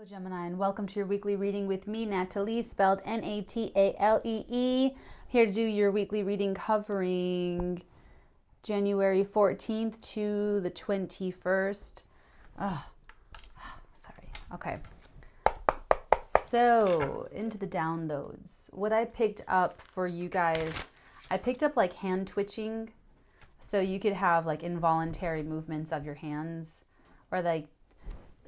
Hello, Gemini, and welcome to your weekly reading with me, Natalie, spelled Natalee. Here to do your weekly reading covering January 14th to the 21st. Sorry. Okay. So, into the downloads. What I picked up for you guys, I picked up like hand twitching. So you could have like involuntary movements of your hands, or like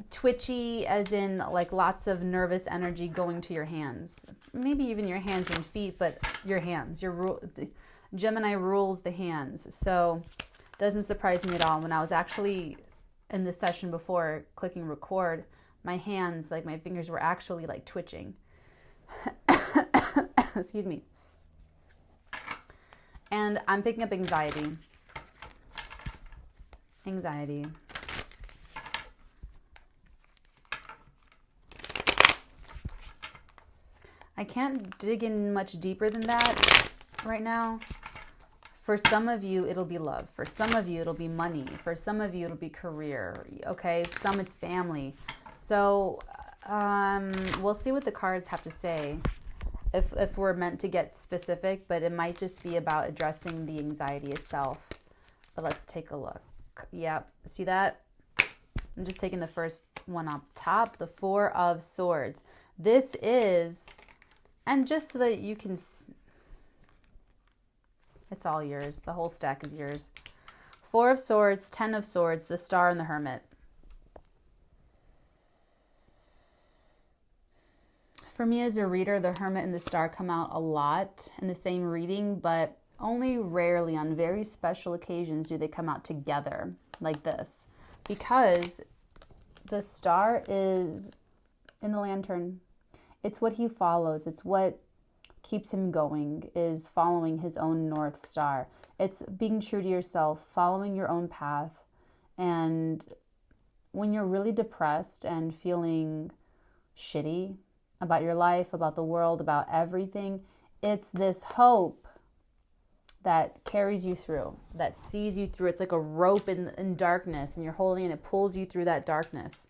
twitchy as in like lots of nervous energy going to your hands, maybe even your hands and feet, but your hands. Gemini rules the hands, so it doesn't surprise me at all. When I was actually in the session before clicking record, my hands, like my fingers, were actually like twitching. Excuse me. And I'm picking up anxiety. I can't dig in much deeper than that right now. For some of you, it'll be love. For some of you, it'll be money. For some of you, it'll be career. Okay, for some, it's family. So we'll see what the cards have to say if we're meant to get specific, but it might just be about addressing the anxiety itself. But let's take a look. Yep, see that? I'm just taking the first one up top, the Four of Swords. This is... And just so that you can, it's all yours. The whole stack is yours. Four of Swords, Ten of Swords, the Star and the Hermit. For me as a reader, the Hermit and the Star come out a lot in the same reading, but only rarely, on very special occasions, do they come out together like this. Because the Star is in the lantern. It's what he follows. It's what keeps him going, is following his own North Star. It's being true to yourself, following your own path. And when you're really depressed and feeling shitty about your life, about the world, about everything, it's this hope that carries you through, that sees you through. It's like a rope in darkness, and you're holding it, and it pulls you through that darkness.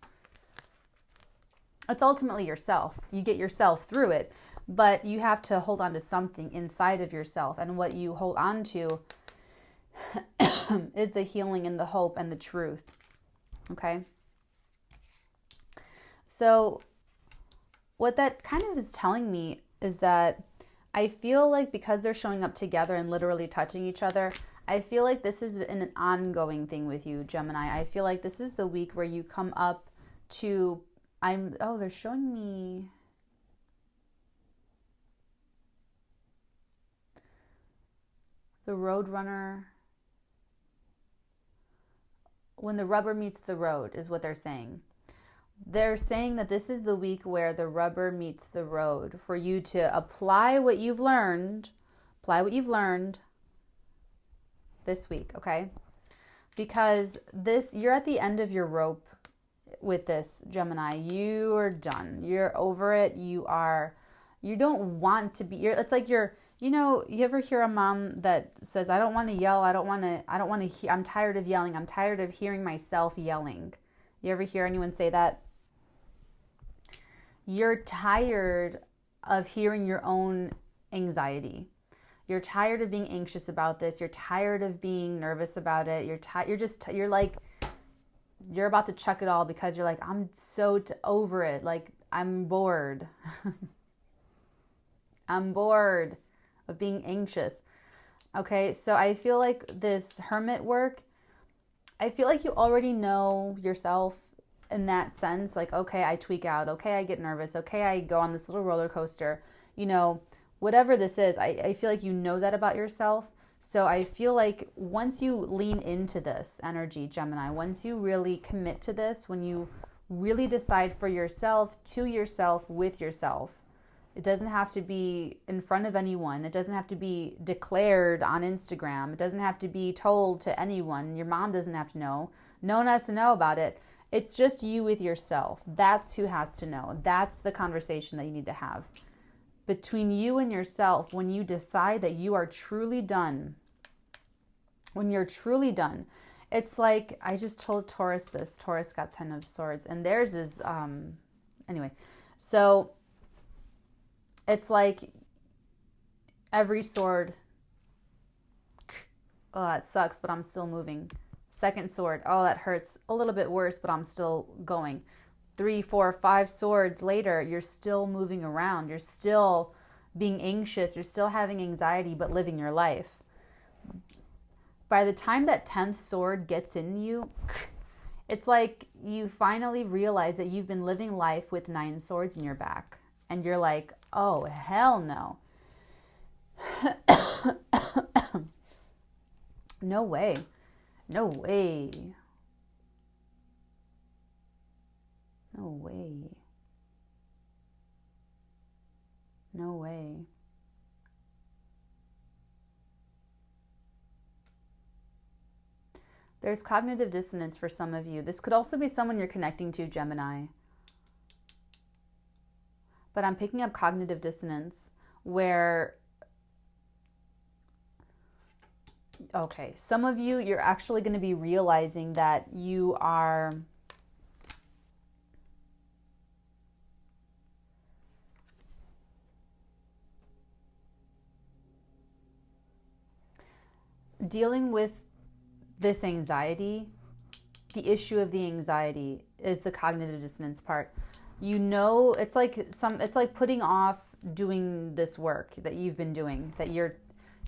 It's ultimately yourself. You get yourself through it, but you have to hold on to something inside of yourself. And what you hold on to is the healing and the hope and the truth. Okay? So what that kind of is telling me is that I feel like because they're showing up together and literally touching each other, I feel like this is an ongoing thing with you, Gemini. I feel like this is the week where you come up to... they're showing me the Roadrunner. When the rubber meets the road is what they're saying. They're saying that this is the week where the rubber meets the road for you to apply what you've learned. This week, okay? Because you're at the end of your rope. With this, Gemini, you are done. You're over it. You don't want to be. It's like you ever hear a mom that says, "I don't want to yell. I don't want to. I'm tired of yelling. I'm tired of hearing myself yelling." You ever hear anyone say that? You're tired of hearing your own anxiety. You're tired of being anxious about this. You're tired of being nervous about it. You're like. You're about to chuck it all because you're like, I'm so over it. Like, I'm bored. I'm bored of being anxious. Okay, so I feel like this hermit work, I feel like you already know yourself in that sense. Like, okay, I tweak out. Okay, I get nervous. Okay, I go on this little roller coaster. Whatever this is, I feel like you know that about yourself. So I feel like once you lean into this energy, Gemini, once you really commit to this, when you really decide for yourself, to yourself, with yourself, it doesn't have to be in front of anyone. It doesn't have to be declared on Instagram. It doesn't have to be told to anyone. Your mom doesn't have to know. No one has to know about it. It's just you with yourself. That's who has to know. That's the conversation that you need to have. Between you and yourself, when you decide that you are truly done, when you're truly done, it's like, I just told Taurus this. Taurus got 10 of Swords, and theirs is Anyway, so it's like every sword, oh, that sucks, but I'm still moving. Second sword, oh, that hurts a little bit worse, but I'm still going. 3, 4, 5 swords later, you're still moving around. You're still being anxious. You're still having anxiety, but living your life. By the time that 10th sword gets in you, it's like you finally realize that you've been living life with 9 swords in your back. And you're like, oh, hell no. No way. No way. No way. No way. There's cognitive dissonance for some of you. This could also be someone you're connecting to, Gemini. But I'm picking up cognitive dissonance where, okay, some of you, you're actually going to be realizing that you are dealing with this anxiety. The issue of the anxiety is the cognitive dissonance part. You know, it's like putting off doing this work that you've been doing, that you're,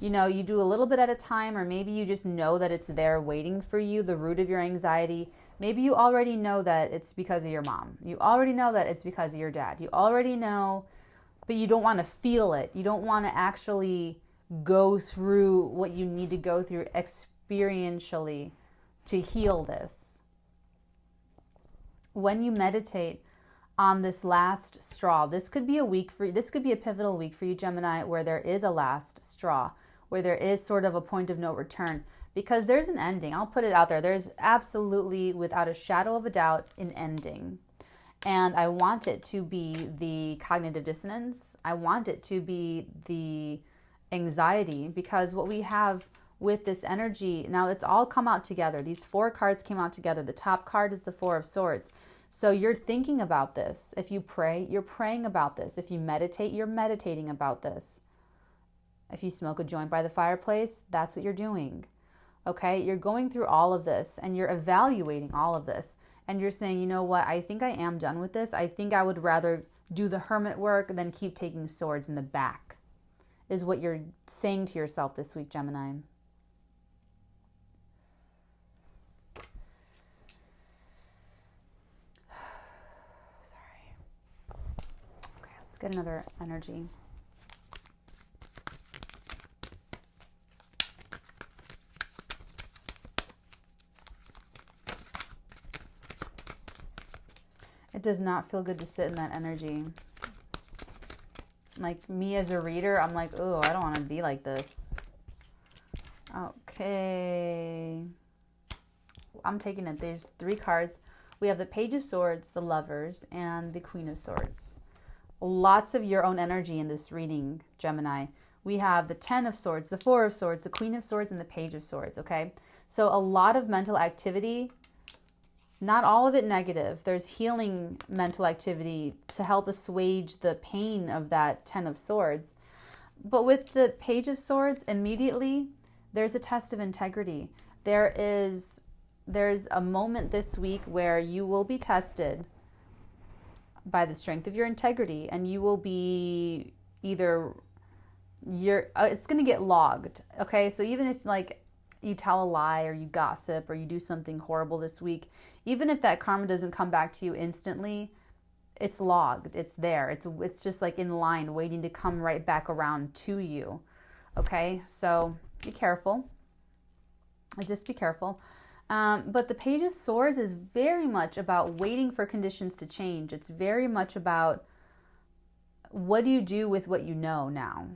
you know, you do a little bit at a time, or maybe you just know that it's there waiting for you, the root of your anxiety. Maybe you already know that it's because of your mom. You already know that it's because of your dad. You already know, but you don't want to feel it. You don't want to actually go through what you need to go through experientially to heal this. When you meditate on this last straw, this could be a week for you, this could be a pivotal week for you, Gemini, where there is a last straw, where there is sort of a point of no return, because there's an ending. I'll put it out there. There's absolutely, without a shadow of a doubt, an ending. And I want it to be the cognitive dissonance. I want it to be the anxiety, because what we have with this energy, now it's all come out together. These 4 cards came out together. The top card is the 4 of Swords. So you're thinking about this. If you pray, you're praying about this. If you meditate, you're meditating about this. If you smoke a joint by the fireplace, that's what you're doing. Okay? You're going through all of this and you're evaluating all of this. And you're saying, you know what? I think I am done with this. I think I would rather do the hermit work than keep taking swords in the back, is what you're saying to yourself this week, Gemini. Let's get another energy. It does not feel good to sit in that energy. Like, me as a reader, I'm like, oh, I don't want to be like this. Okay. I'm taking it. There's 3 cards. We have the Page of Swords, the Lovers, and the Queen of Swords. Lots of your own energy in this reading, Gemini. We have the 10 of Swords, the 4 of Swords, the Queen of Swords, and the Page of Swords, okay? So a lot of mental activity, not all of it negative. There's healing mental activity to help assuage the pain of that 10 of Swords. But with the Page of Swords, immediately, there's a test of integrity. There's a moment this week where you will be tested by the strength of your integrity, and you will be either it's going to get logged. Okay. So even if like you tell a lie or you gossip or you do something horrible this week, even if that karma doesn't come back to you instantly, it's logged. It's there. It's just like in line waiting to come right back around to you. Okay. So be careful. Just be careful. But the Page of Swords is very much about waiting for conditions to change. It's very much about what do you do with what you know now?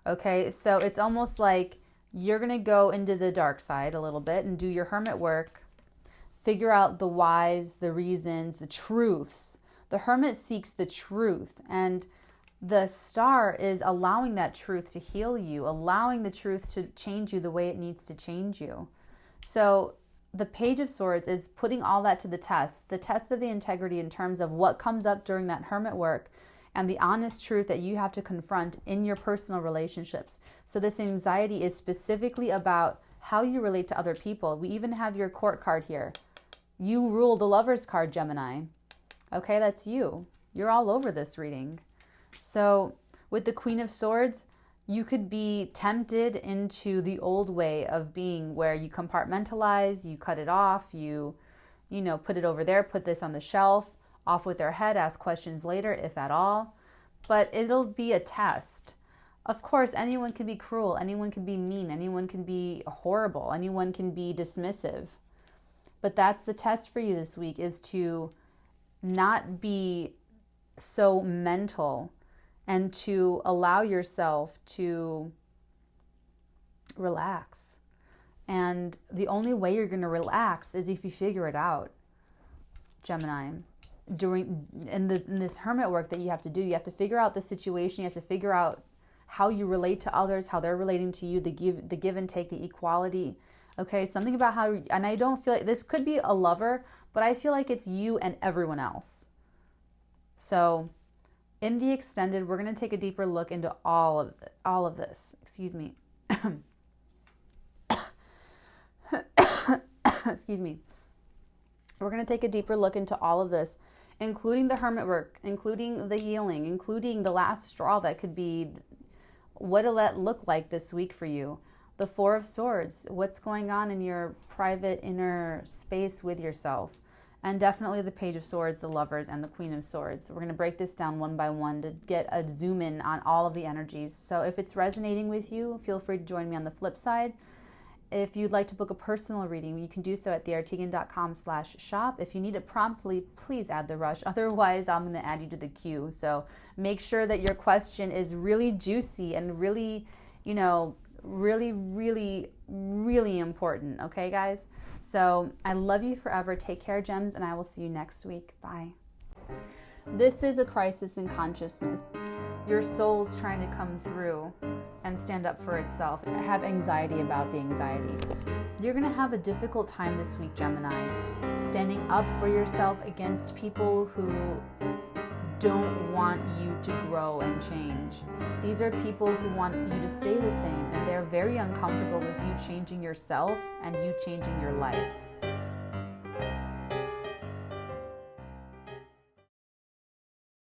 Okay, so it's almost like you're going to go into the dark side a little bit and do your hermit work, figure out the whys, the reasons, the truths. The hermit seeks the truth, and the star is allowing that truth to heal you, allowing the truth to change you the way it needs to change you. So the Page of Swords is putting all that to the test of the integrity in terms of what comes up during that hermit work and the honest truth that you have to confront in your personal relationships. So this anxiety is specifically about how you relate to other people. We even have your Court card here. You rule the Lovers card, Gemini. Okay, that's you. You're all over this reading. So with the Queen of Swords, you could be tempted into the old way of being where you compartmentalize, you cut it off, you put it over there, put this on the shelf, off with their head, ask questions later, if at all. But it'll be a test. Of course, anyone can be cruel, anyone can be mean, anyone can be horrible, anyone can be dismissive. But that's the test for you this week, is to not be so mental and to allow yourself to relax. And the only way you're going to relax is if you figure it out, Gemini. In this hermit work that you have to do, you have to figure out the situation, you have to figure out how you relate to others, how they're relating to you, the give and take, the equality. Okay, something about how, and I don't feel like this could be a lover, but I feel like it's you and everyone else. So in the extended, we're going to take a deeper look into all of this. Excuse me. Excuse me. We're going to take a deeper look into all of this, including the hermit work, including the healing, including the last straw that could be, what'll that look like this week for you? The Four of Swords, what's going on in your private inner space with yourself? And definitely the Page of Swords, the Lovers, and the Queen of Swords. We're going to break this down one by one to get a zoom in on all of the energies. So if it's resonating with you, feel free to join me on the flip side. If you'd like to book a personal reading, you can do so at theartigan.com/shop. If you need it promptly, please add the rush. Otherwise, I'm going to add you to the queue. So make sure that your question is really juicy and really, really, really, really important. Okay, guys? So I love you forever. Take care, gems, and I will see you next week. Bye. This is a crisis in consciousness. Your soul's trying to come through and stand up for itself. Have anxiety about the anxiety. You're going to have a difficult time this week, Gemini, standing up for yourself against people who don't want you to grow and change. These are people who want you to stay the same, and they're very uncomfortable with you changing yourself and you changing your life.